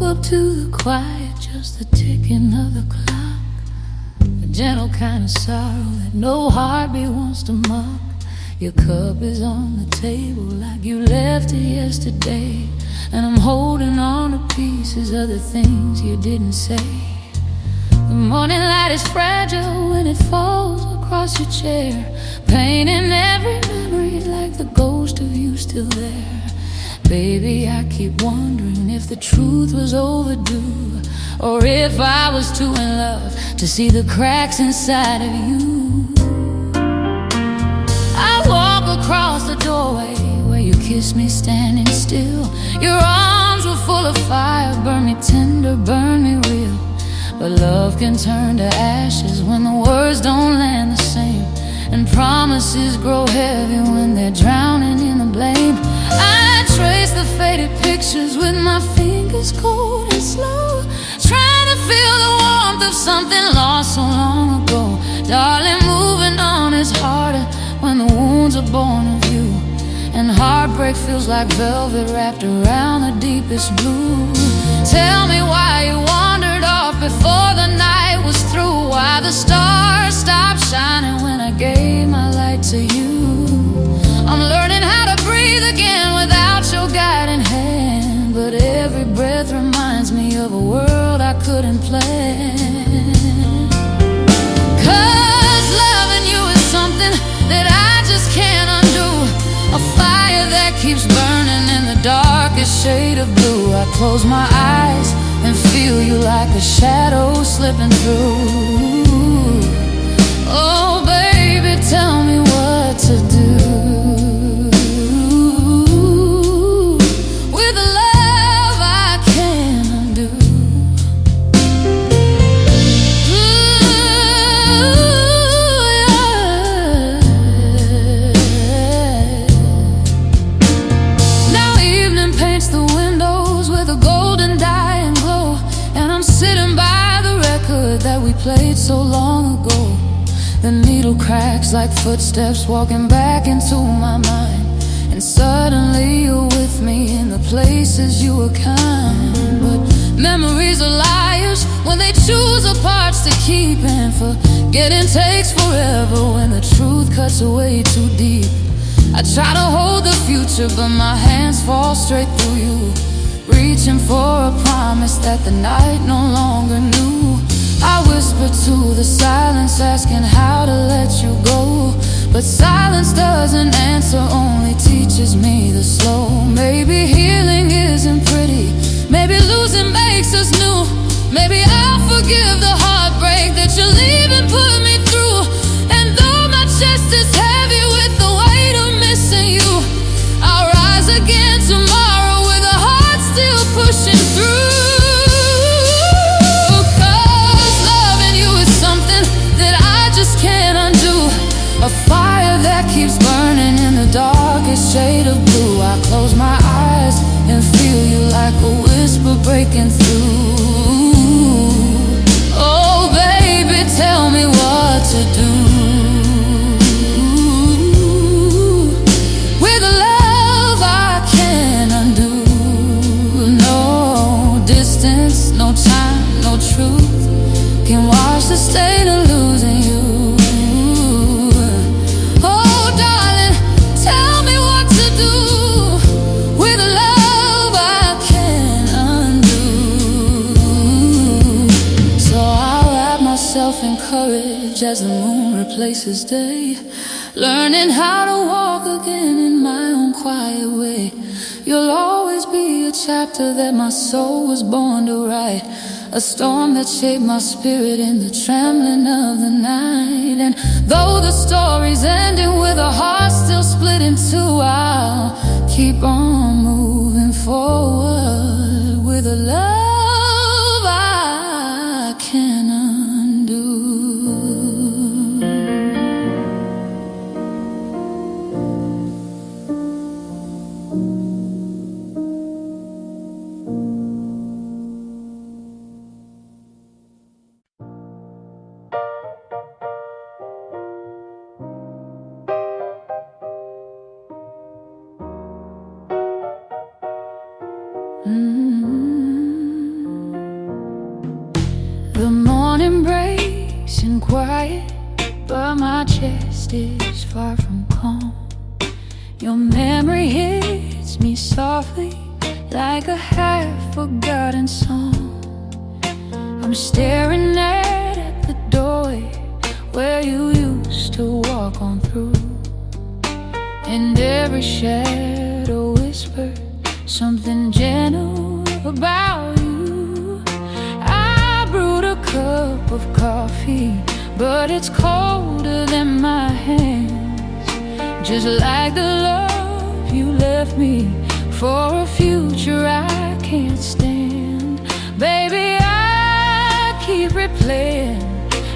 up to the quiet, just the ticking of the clock. A gentle kind of sorrow that no heartbeat wants to mock. Your cup is on the table like you left it yesterday, and I'm holding on to pieces of the things you didn't say. The morning light is fragile when it falls across your chair, painting every memory like the ghost of you still there. Baby, I keep wondering if the truth was overdue, or if I was too in love to see the cracks inside of you. I walk across the doorway where you kissed me standing still. Your arms were full of fire, burn me tender, burn me real. But love can turn to ashes when the words don't land the same, and promises grow heavy when they're drowning in the blame. I trace the faded pictures with my fingers cold and slow, trying to feel the warmth of something lost so long ago. Darling, moving on is harder when the wounds are born of you, and heartbreak feels like velvet wrapped around the deepest blue. Tell me why you wandered off before the night was through, why the stars stopped shining when I gave my light to you. I'm learning how to breathe again without your guiding hand, but every breath reminds me of a world I couldn't plan. 'Cause loving you is something that I just can't undo, a fire that keeps burning in the darkest shade of blue. I close my eyes and feel you like a shadow slipping through. Oh baby, tell me what to do with the love I can't undo. Now evening paints the windows with a golden dye and glow, and I'm sitting by the record that we played so long ago. The needle cracks like footsteps walking back into my mind, and suddenly you're with me in the places you were kind. But memories are liars when they choose the parts to keep, and forgetting takes forever when the truth cuts away too deep. I try to hold the future, but my hands fall straight through you, reaching for a promise that the night no longer knew. I whisper to the silence, asking how to let you go, but silence doesn't answer, only teaches me the slow. Maybe healing isn't pretty, maybe losing makes us new. Maybe I'll forgive the heartbreak that you leave and put me through. And though my chest is heavy with the weight of missing you, I'll rise again tomorrow with a heart still pushing through. Can't undo, a fire that keeps burning in the darkest shade of blue. I close my eyes and feel you like a whisper breaking through. Oh baby, tell me what to do with a love I can't undo. No distance, no time, no truth can wash the stain of losing you. In courage as the moon replaces day, learning how to walk again in my own quiet way. You'll always be a chapter that my soul was born to write, a storm that shaped my spirit in the trembling of the night. And though the story's ending with a heart still split in two, I'll keep on moving forward with a love I can undo. quiet, but my chest is far from calm. Your memory hits me softly like a half-forgotten song. I'm staring at the doorway where you used to walk on through, and every shadow whispers something gentle about you. I brewed a cup of coffee, but it's colder than my hands, just like the love you left me for a future I can't stand. Baby, I keep replaying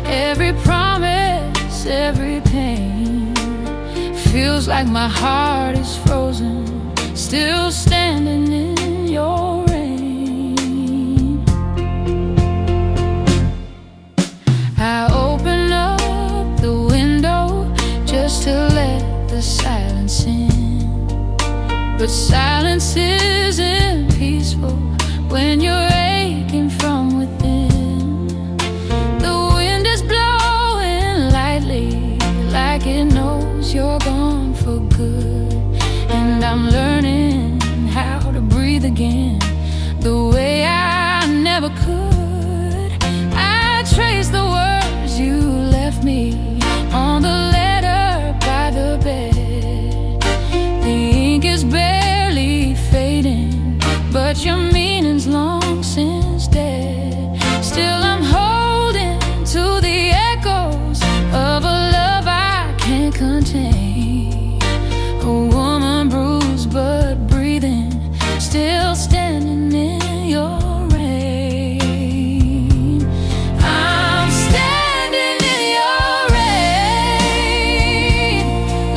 every promise, every pain. Feels like my heart is frozen, still standing in your rain. I open up the window just to let the silence in, but silence isn't peaceful when you're aching from within. The wind is blowing lightly, like it knows you're gone for good, and I'm learning how to breathe again the way I never could. I trace the words you left me on the letter by the bed. The ink is barely fading, but your meaning's long since dead. Still I'm holding to the echoes of a love I can't contain. A woman bruised but breathing, still standing in your rain. I'm standing in your rain,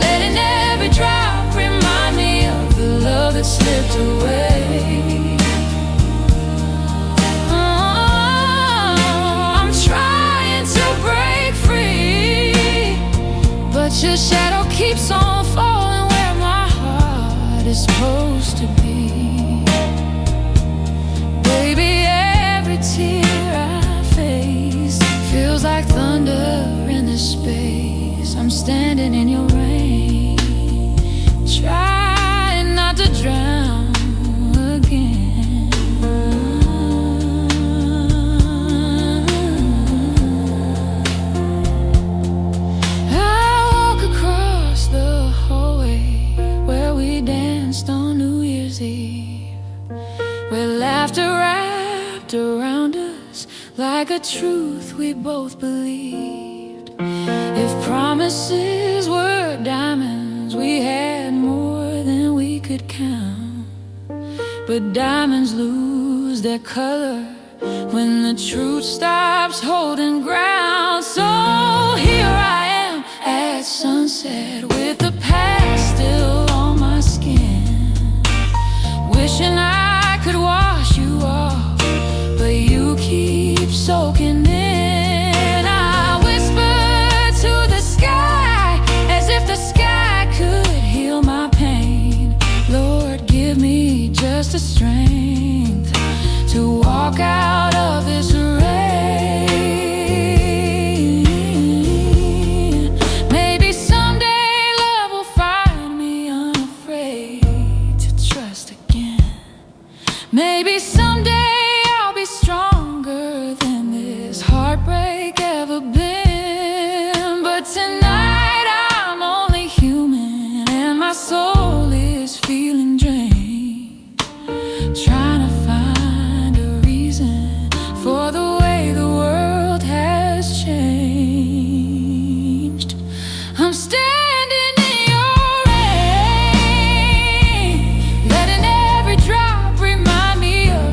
letting every drop remind me of the love that slipped away. I'm trying to break free, but your shadow keeps on falling where my heart is supposed to be. Baby, every tear I face feels like thunder in this space. I'm standing in your rain, trying not to drown again. I walk across the hallway where we danced on New Year's Eve, where laughter wrapped around us like a truth we both believed. If promises were diamonds, we had more than we could count. But diamonds lose their color when the truth stops holding ground. So here I am at sunset with the past still on my skin, wishing I could wash you off, but you keep soaking in. I whisper to the sky as if the sky could heal my pain. Lord, give me just the strength to walk out of this rain. Maybe someday love will find me unafraid to trust again. Maybe someday I'll be stronger than this heartbreak ever been. But tonight I'm only human, and my soul is feeling drained, trying to find a reason for the way the world has changed. I'm standing in your rain, letting every drop remind me of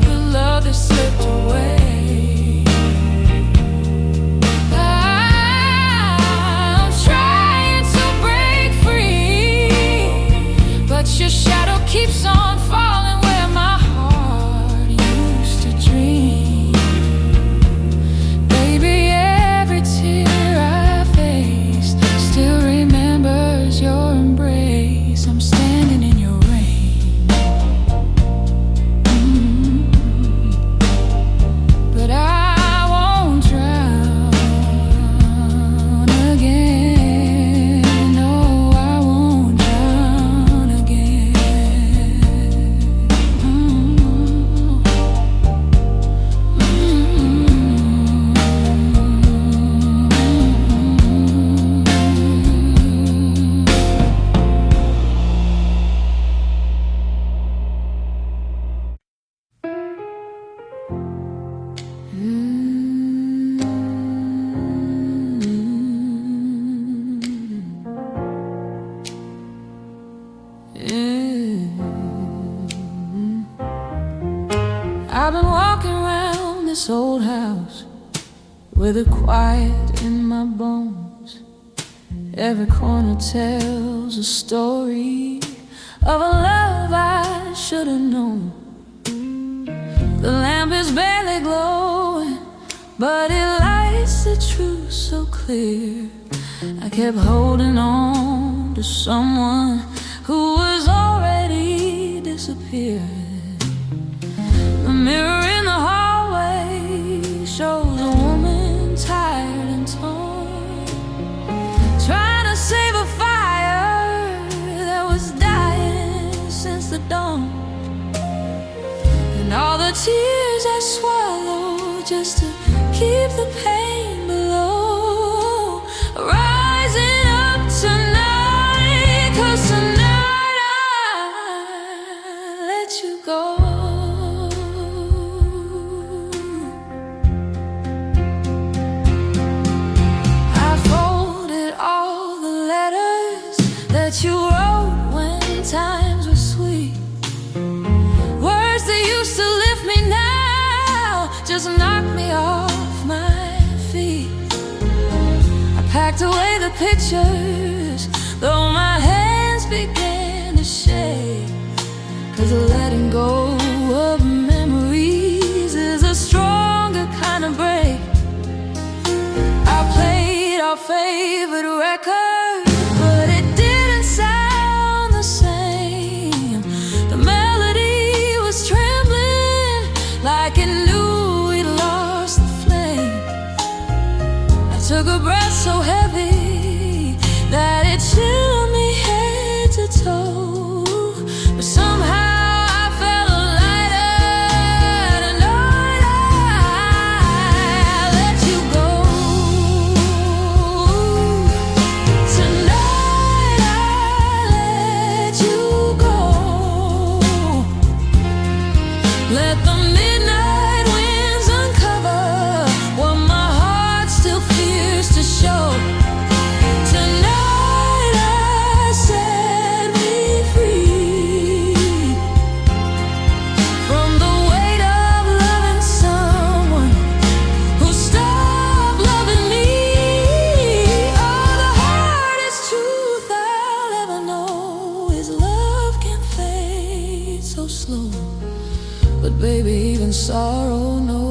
I've been walking around this old house with a quiet in my bones. Every corner tells a story of a love I should have known. The lamp is barely glowing, but it lights the truth so clear. I kept holding on to someone who was already disappeared. The mirror in the hallway shows a woman tired and torn, trying to save a fire that was dying since the dawn. And all the tears I swallowed just to keep the pain below, rising up tonight, 'cause tonight I let you go. I folded all the letters that you wrote when times were sweet. Words that used to lift me now just knock me off my feet. I packed away the pictures, though my hands began to shake, 'cause letting go of memories is a stronger kind of break. I played our favorite record, but it didn't sound the same. The melody was trembling like it knew we'd lost the flame. I took a breath so heavy that it chilled me head to toe, but somehow I felt lighter. Tonight I let you go. Tonight I let you go. Let the midnight winds uncover what my heart still fears to show. Tonight I set me free from the weight of loving someone who stopped loving me. Oh, the hardest truth I'll ever know is love can fade so slow. But baby, even sorrow knows.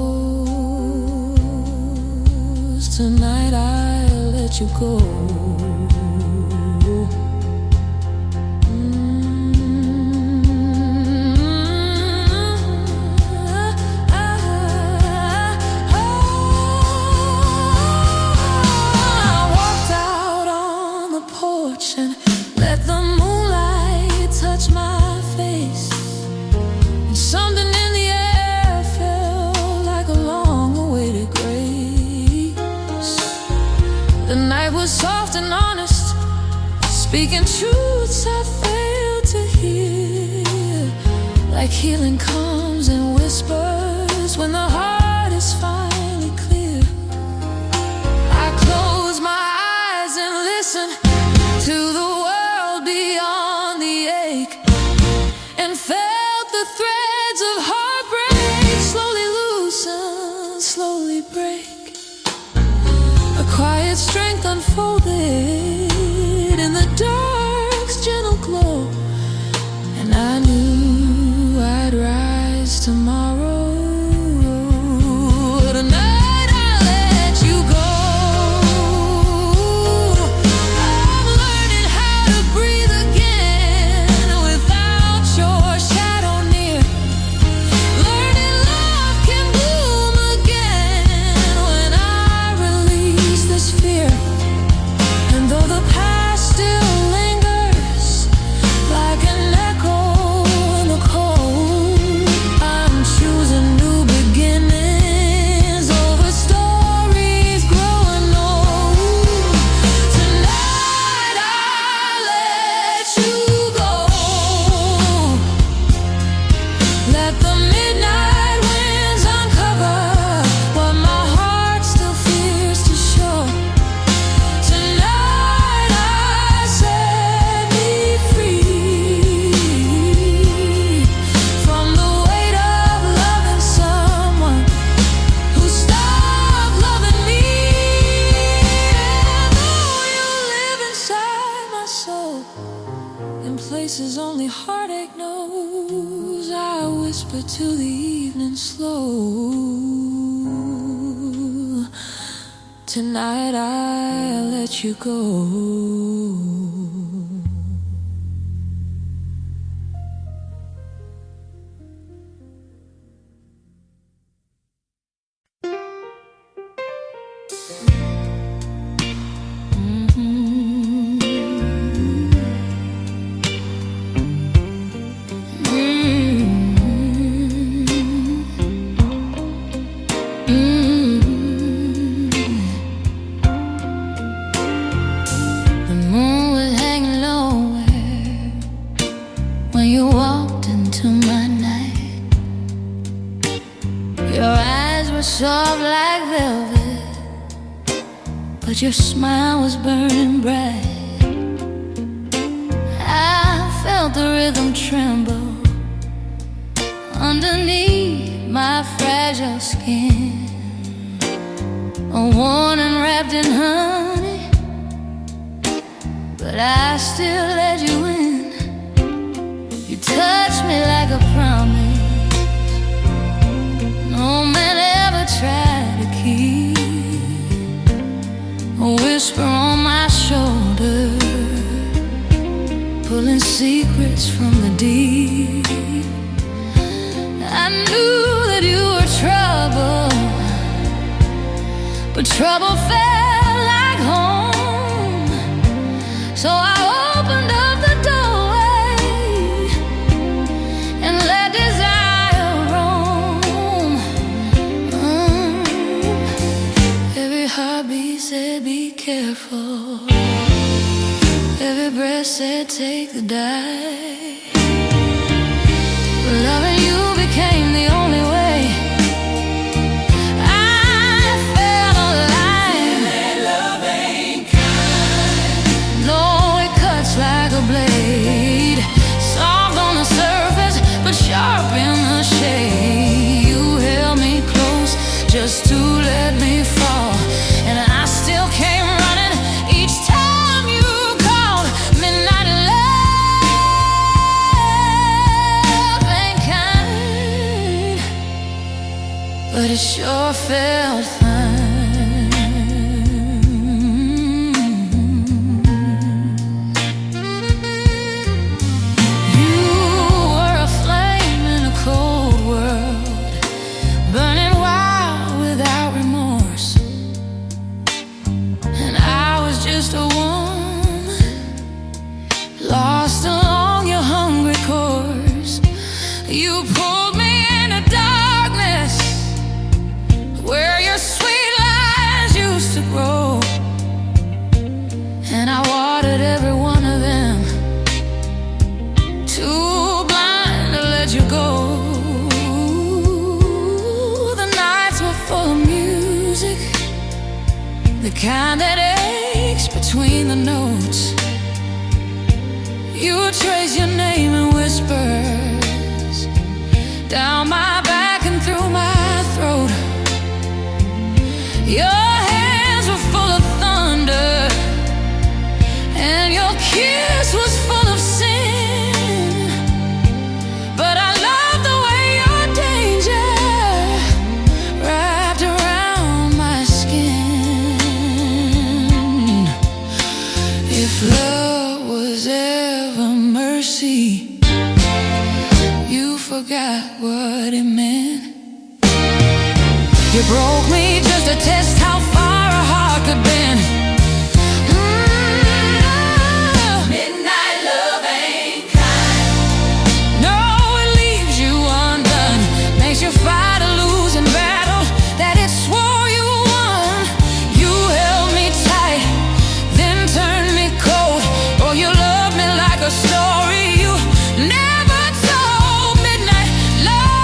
Tonight I let you go. I walked out on the porch and let the moonlight touch my face. And something in the air felt like a long-awaited grace. The night was soft and honest, speaking truths I failed to hear. Like healing comes in whispers when the heart is finally clear. I closed my eyes and listened to the world beyond the ache, and felt the threads of heartbreak slowly loosen, slowly break. A quiet strength unfolded in the dark's gentle glow, and I knew I'd rise knows, I whisper to the evening slow, tonight I'll let you go. Soft like velvet, but your smile was burning bright. I felt the rhythm tremble underneath my fragile skin. A warning wrapped in honey, but I still let you in. You touched me like a promise no man ever tried to keep. A whisper on my shoulder, pulling secrets from the deep. I knew that you were trouble, but trouble felt like home. So I opened up the doorway and let desire roam. Every heartbeat said be careful, every breath said take the dive. But loving you became the only way I felt alive. That love ain't kind. No, it cuts like a blade, soft on the surface but sharp in the shade. You held me close just to let me fall, and I still came running each time you called. Midnight love ain't kind, but it sure felt fine. You were a flame in a cold world, burning wild without remorse. And I was just a woman lost along your hungry course. You pulled me into darkness where your sweet lies used to grow, and I watered every one of them, too blind to let you go. The nights were full of music, the kind that aches between the notes. You trace your name in whispers down my back and through my throat. Your hands were full of thunder, and your kiss was full of sin. But I love the way your danger wrapped around my skin. If love was ever mercy, you forgot what it meant. You broke me just to test how far a heart could bend. Midnight love ain't kind. No, it leaves you undone, makes you fight a losing battle that it swore you won. You held me tight, then turned me cold. Oh, you loved me like a story you never told. Midnight love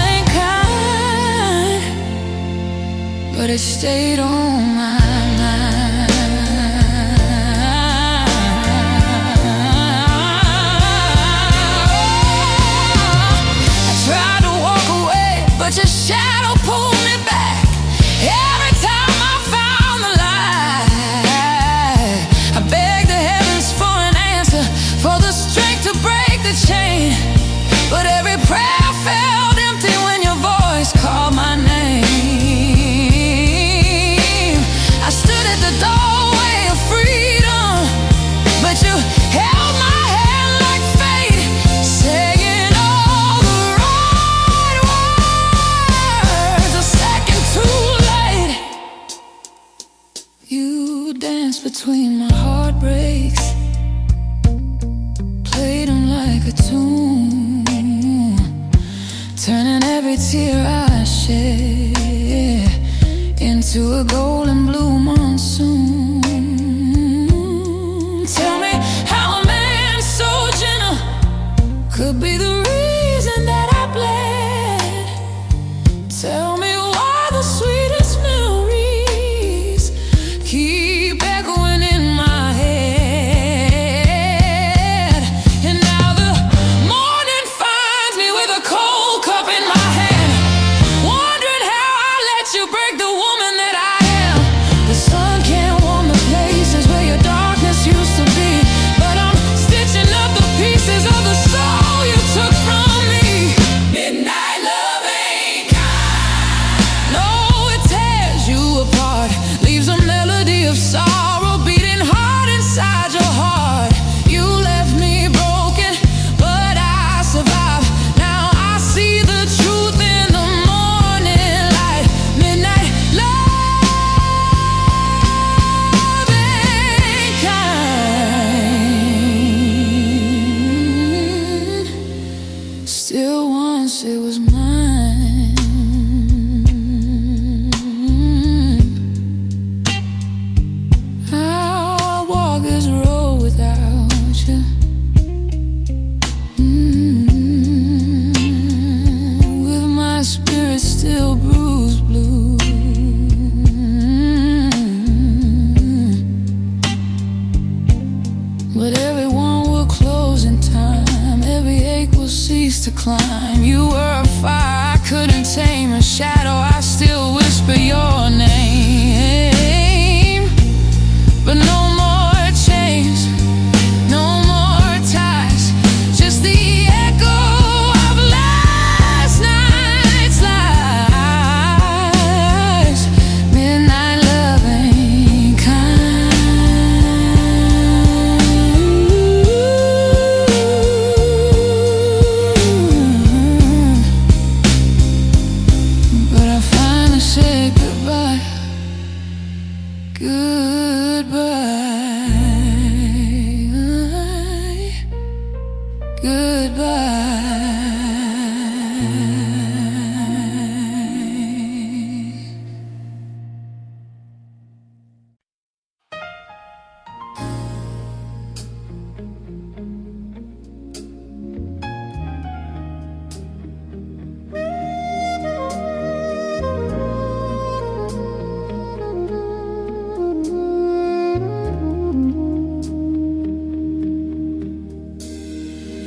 ain't kind, but it stayed on my mind. I tried to walk away, but your shadow pulled me back. Every time I found the light, I begged the heavens for an answer, for the the chain, but every prayer felt empty when your voice called my name. I stood at the doorway of freedom, but you held my hand like fate, saying all the right words a second too late. You danced between my heartbreaks, played them like a tune, turning every tear I shed into a golden blue monsoon. Tell me how a man so gentle could be the reason that I bled. Tell me why the sweetest memories keep echoing in my head. And now the morning finds me with a cold cup in my hand, wondering how I let you break the woman that I am. The sun can't warm the places where your darkness used to be, but I'm stitching up the pieces of the soul you took from me. Midnight love ain't kind. No, it tears you apart, leaves a melody of sorrow beating hard inside your heart. You left me broken, but I survived. Now I see the truth in the morning light. Midnight love ain't kind. Still once it was mine. I'll walk this road without you. With my spirit still bruised blue. But everyone will close in time, every ache will cease to climb. You were a fire I couldn't tame, a shadow I still whisper your name. But no more chains, no more ties, just the echo of last night's lies. Midnight love ain't kind. But I finally said goodbye, goodbye, goodbye.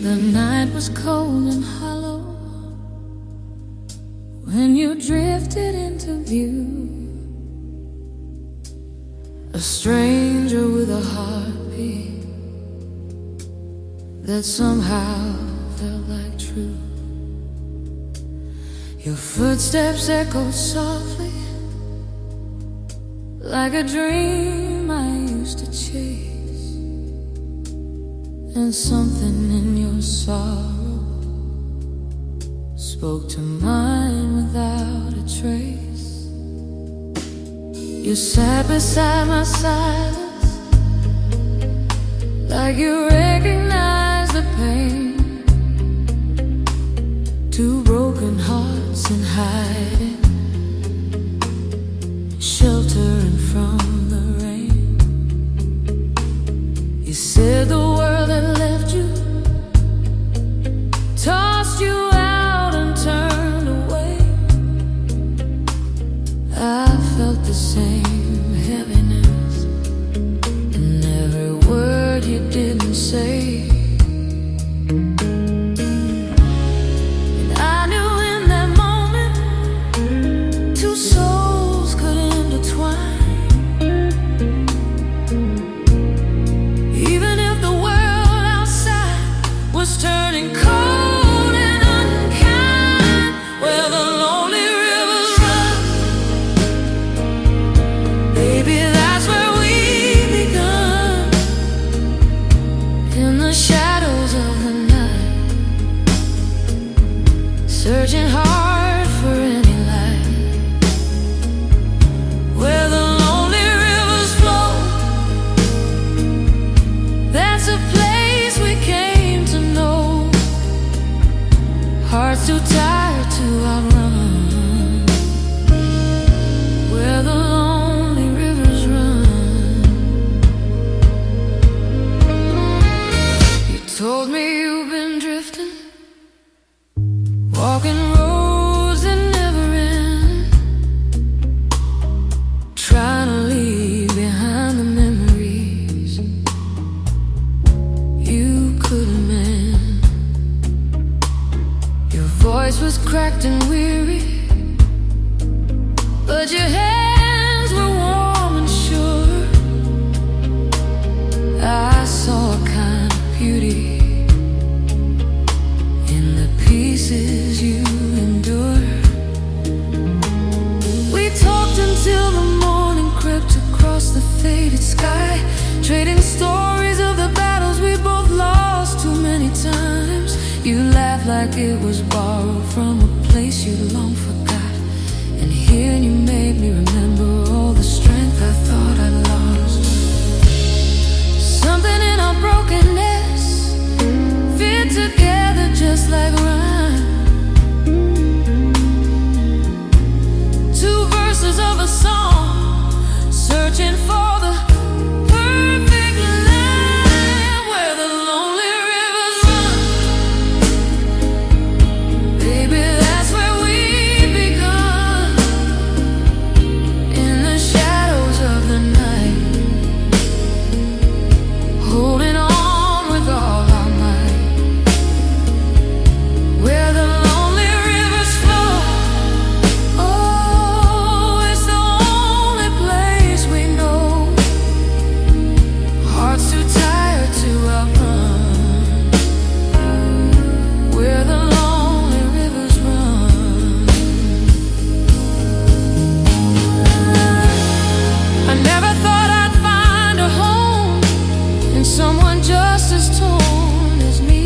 The night was cold and hollow when you drifted into view, a stranger with a heartbeat that somehow felt like true. Your footsteps echoed softly like a dream I used to chase, and something in your sorrow spoke to mine without a trace. You sat beside my silence like you recognized the pain. Two broken hearts in hiding, sheltering from the rain. You said the world had left you, tossed you out and turned away. I felt the same heaviness in every word you didn't say. And I knew in that moment two souls could intertwine. Even if the world outside was turning walking roads that never end, trying to leave behind the memories you couldn't mend. Your voice was cracked and weary, but your hands were warm and sure. I saw a kind of beauty in the pieces you endure. We talked until the morning crept across the faded sky, trading stories of the battles we both lost too many times. You laughed like it was borrowed from a place you long forgot, and hearing you made me remember all the strength I thought I'd lost. Something in our brokenness fit together just like rhyme. Two verses of a song, searching for the perfect line. Where the lonely rivers run, baby, that's where we begun. In the shadows of the night, holding on with all our might. Where the lonely rivers flow, oh, it's the only place we know. Hearts too tired to outrun, where the lonely rivers run. I never thought I'd find a home in someone just as torn as me,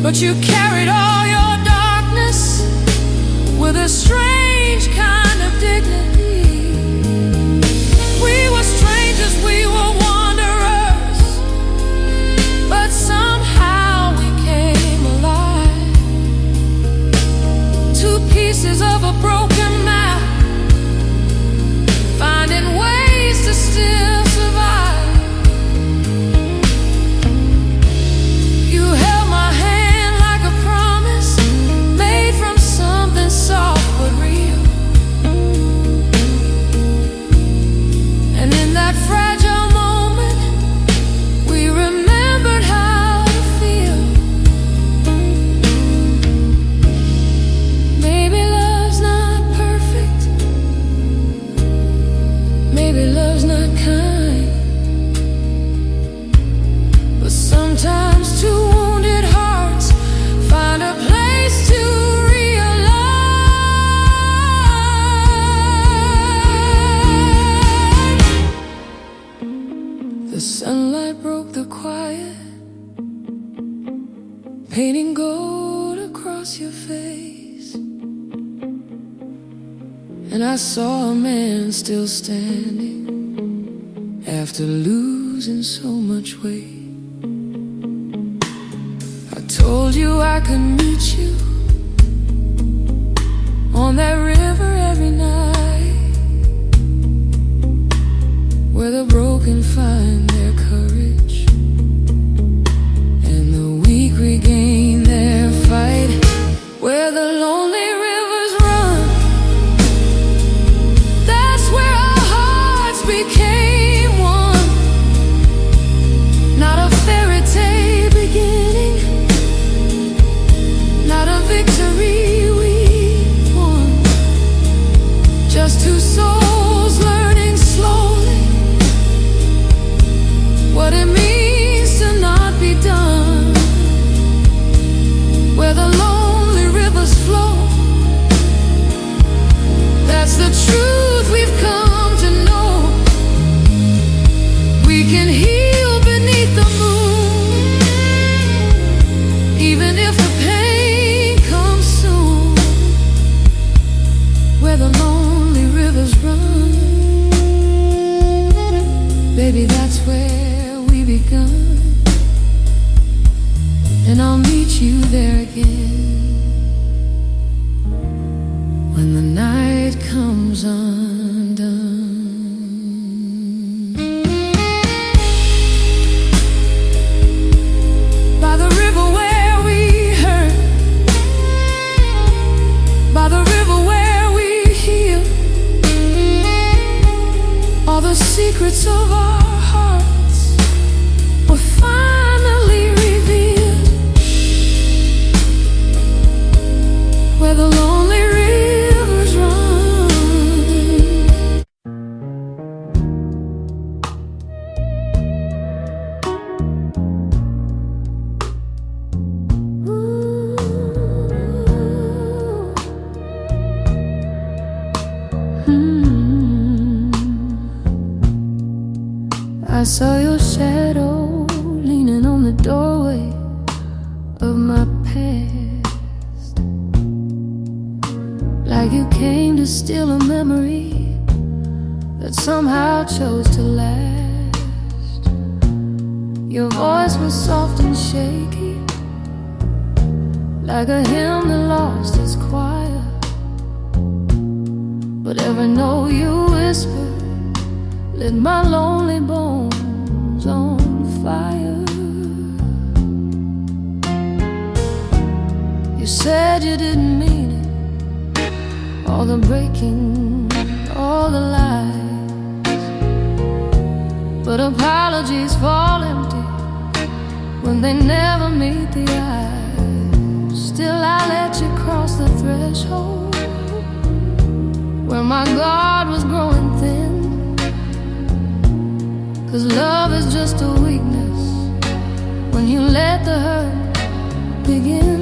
but you carried all your darkness with a strange kind of dignity. We were strangers, we were wanderers, but somehow we came alive. Two pieces of a broken map, finding ways to still survive. You held my hand like a promise, made from something soft but real. And in that fragile moment, we remembered how to feel. Maybe love's not perfect, maybe love's not kind, but sometimes two wounded hearts find a place to realign. The sunlight broke the quiet, painting gold across your face, and I saw a man still standing after losing so much weight. I told you I could meet you on that river every night, where the broken find their courage and the weak regain their fight. Where the lonely rivers run, that's where our hearts became one. Not a fairy tale beginning, not a victory we won, just two souls learning slowly to steal a memory that somehow chose to last. Your voice was soft and shaky, like a hymn that lost its choir. But every note you whispered lit my lonely bones on fire. You said you didn't mean it, all the breaking, all the lies. But apologies fall empty when they never meet the eye. Still I let you cross the threshold where my guard was growing thin. 'Cause love is just a weakness when you let the hurt begin.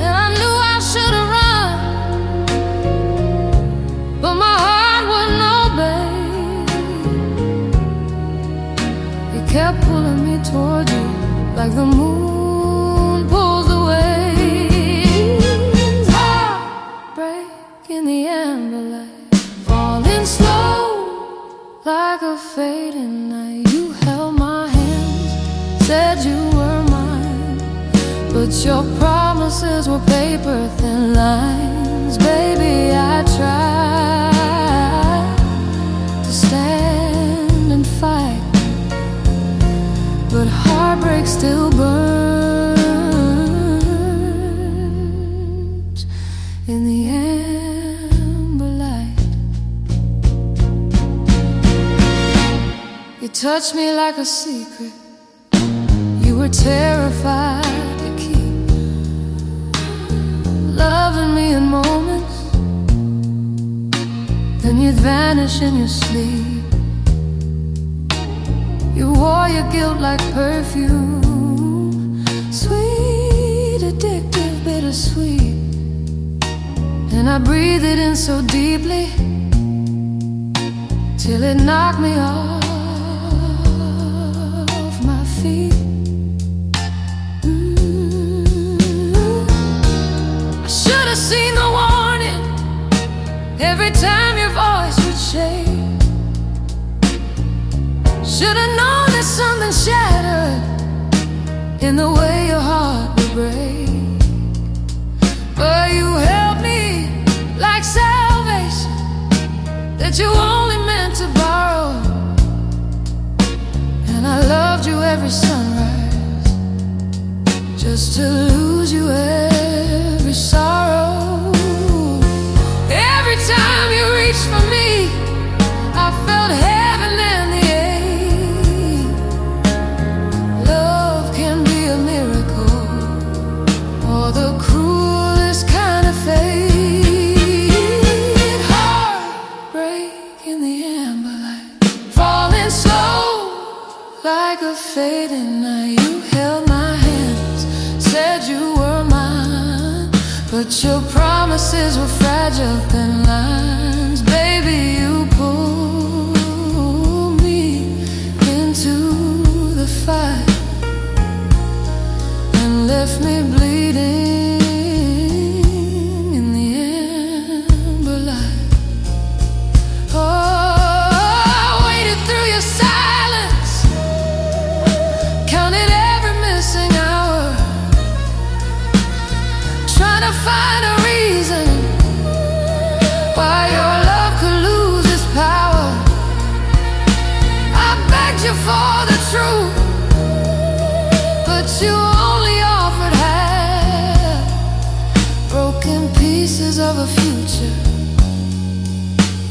And I knew I should have run, but my heart wouldn't obey. It kept pulling me toward you like the moon pulls away. Heartbreak in the amber light, falling slow like a fading night. You held my hands, said you were mine, but your promises were paper thin lines. Baby, I tried to stand and fight, but heartbreak still burns in the amber light. You touched me like a secret you were terrified to keep, loving me in moments, then you'd vanish in your sleep. You wore your guilt like perfume, sweet, addictive, bittersweet. And I breathed it in so deeply till it knocked me off my feet. I should have seen the warning every time your voice would shake. Should have known that something shattered in the way your heart would break. But you held me like salvation that you only meant to borrow. And I loved you every sunrise just to lose you every sorrow. Every time you reached for me, I felt heaven in the air. Love can be a miracle or the cruelest kind of fate. Heartbreak in the amber light, falling slow like a fading night. You held my hands, said you were mine, but your promises were fragile thin lines. Baby, you pulled me into the fight and left me bleeding in the amber light. Oh, I waited through your silence, counted every missing hour, trying to find a reason why your love could lose its power. I begged you for the truth, but you only offered half, broken pieces of a future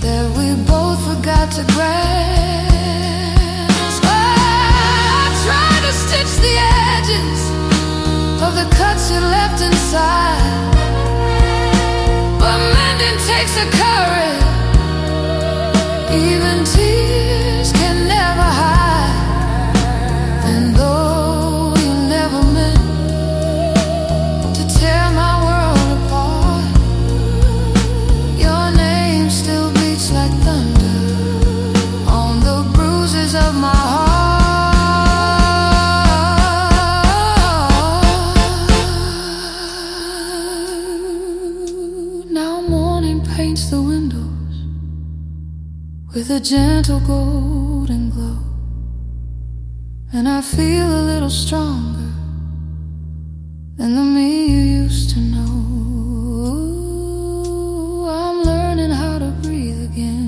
that we both forgot to grasp. I tried to stitch the edges of the cuts you left inside, but mending takes a courage even tears can never hide. And though you never meant to tear my world apart, your name still beats like thunder a gentle golden glow, and I feel a little stronger than the me you used to know. I'm learning how to breathe again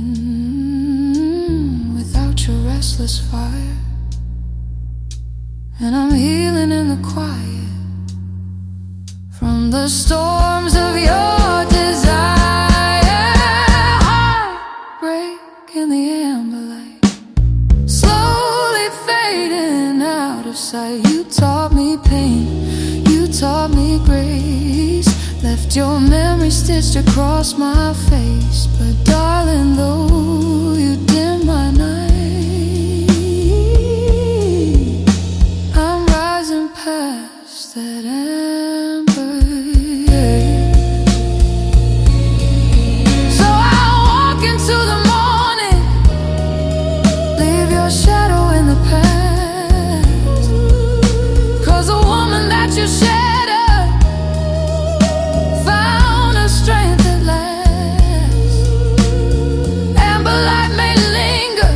without your restless fire, and I'm healing in the quiet from the storms of your desire. Heartbreak in the amber light, slowly fading out of sight. You taught me pain, you taught me grace, left your memory stitched across my face. But darling, though you dim my night, I'm rising past that amber. So I'll walk into the morning, leave your shadow in the past, 'cause the woman that you shattered found a strength at last. Amber light may linger,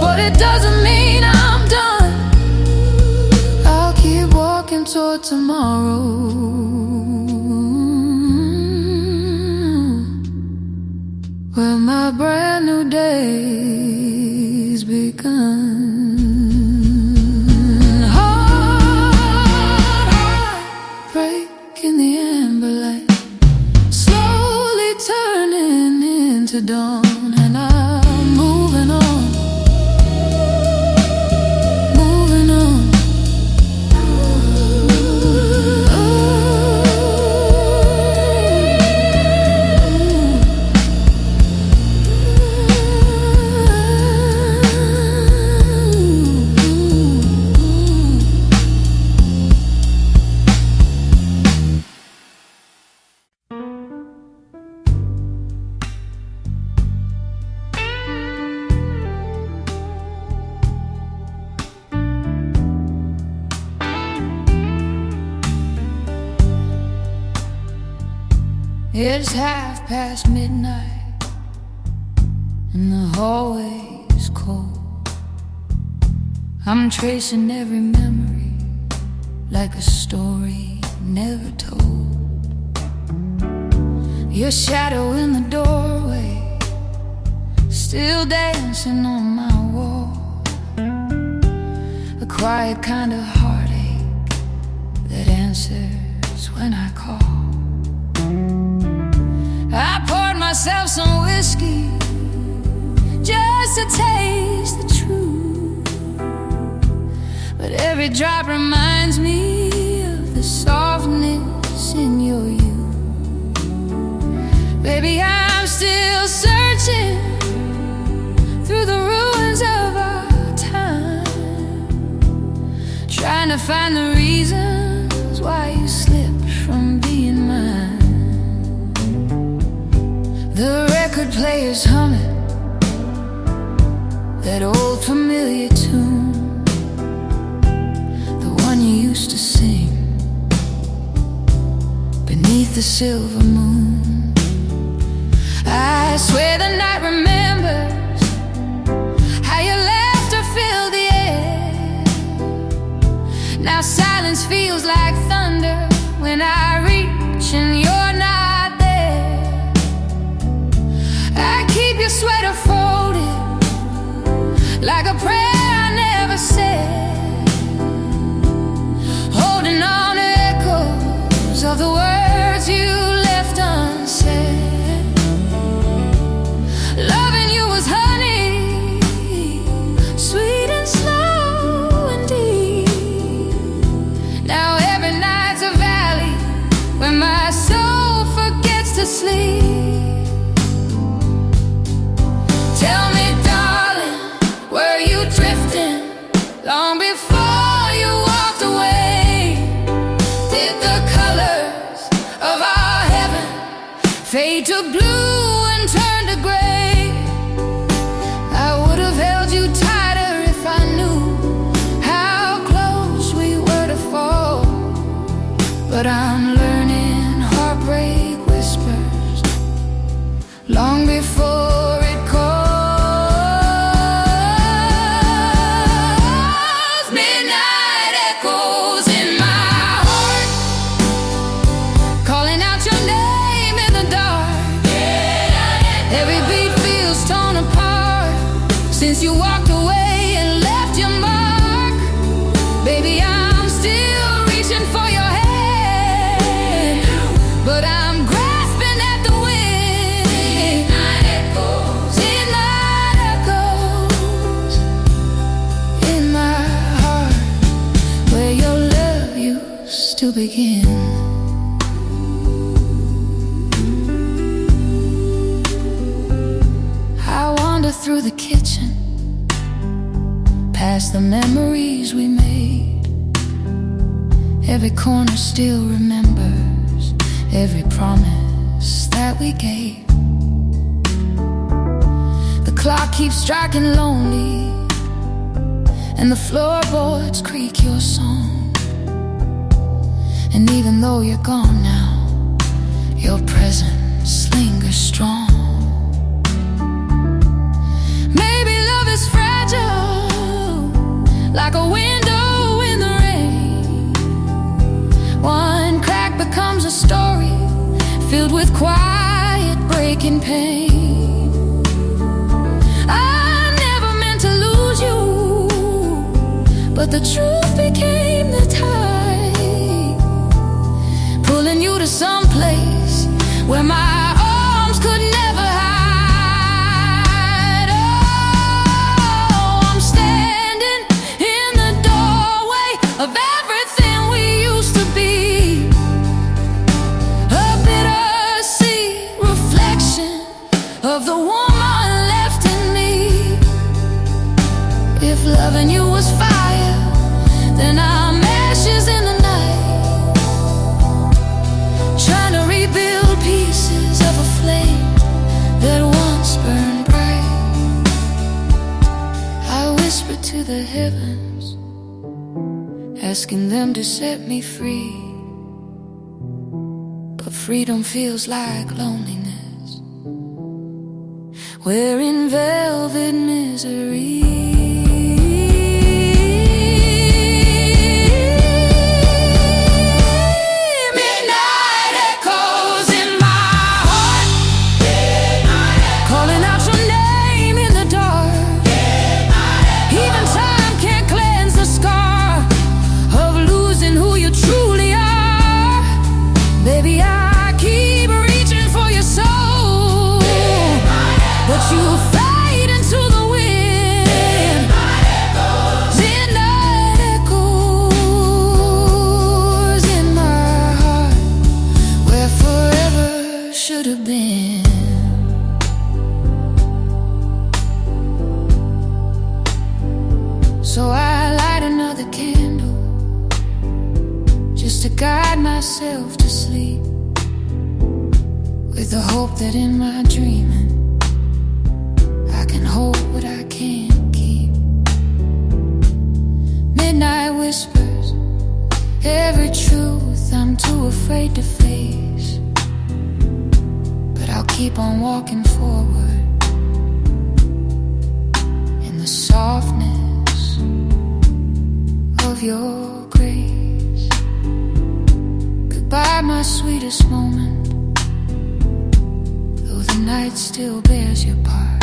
but it doesn't mean I'm done. I'll keep walking toward tomorrow, where my brand new day's begun. Heartbreak in the amber light, slowly turning into dawn, and I'm moving on, moving on. It's midnight, and the hallway's cold. I'm tracing every memory like a story never told. Your shadow in the doorway, still dancing on my wall. A quiet kind of heartache that answers when I call. I poured myself some whiskey just to taste the truth, but every drop reminds me of the softness in your youth. Baby, I'm still searching through the ruins of our time, trying to find the reasons why you slipped from being mine. The record player's humming that old familiar tune, the one you used to sing beneath the silver moon. I swear the night remembers how your laughter filled the air. Now silence feels like thunder when I reach and you're not there. I keep your sweater folded like a prayer I never said, holding on to echoes of the words you left unsaid. Loving you was honey, sweet and slow and deep. Now every night's a valley where my soul forgets to sleep. Tell me, darling, were you drifting long before you walked away? Did the colors Since you walked away and left your mark, baby, I'm still reaching for your hand, but I'm grasping at the wind. Midnight echoes in my heart, where your love used to begin. Through the kitchen, past the memories we made. Every corner still remembers every promise that we gave. The clock keeps striking lonely, and the floorboards creak your song. And even though you're gone now, your presence lingers strong. Like a window in the rain, one crack becomes a story filled with quiet breaking pain. I never meant to lose you, but the truth became the tide, pulling you to some place where my arms could never hide. Of everything we used to be, a bittersweet reflection of the woman left in me. If loving you was fire, then I'm ashes in the night, trying to rebuild pieces of a flame that once burned bright. I whispered to the heavens, asking them to set me free, but freedom feels like loneliness. We're in velvet misery. Midnight echoes in my heart, calling out your name in the dark. Even time can't cleanse the scar of losing who you truly are. Baby, I keep reaching for your soul, but you fade into the wind. Midnight echoes in my heart, where forever should have been. So I light another candle just to guide myself to sleep, with the hope that in my dreaming I can hold what I can't keep. Midnight whispers every truth I'm too afraid to face, but I'll keep on walking forward in the softness of your grace. Goodbye, my sweetest moment, though the night still bears your part.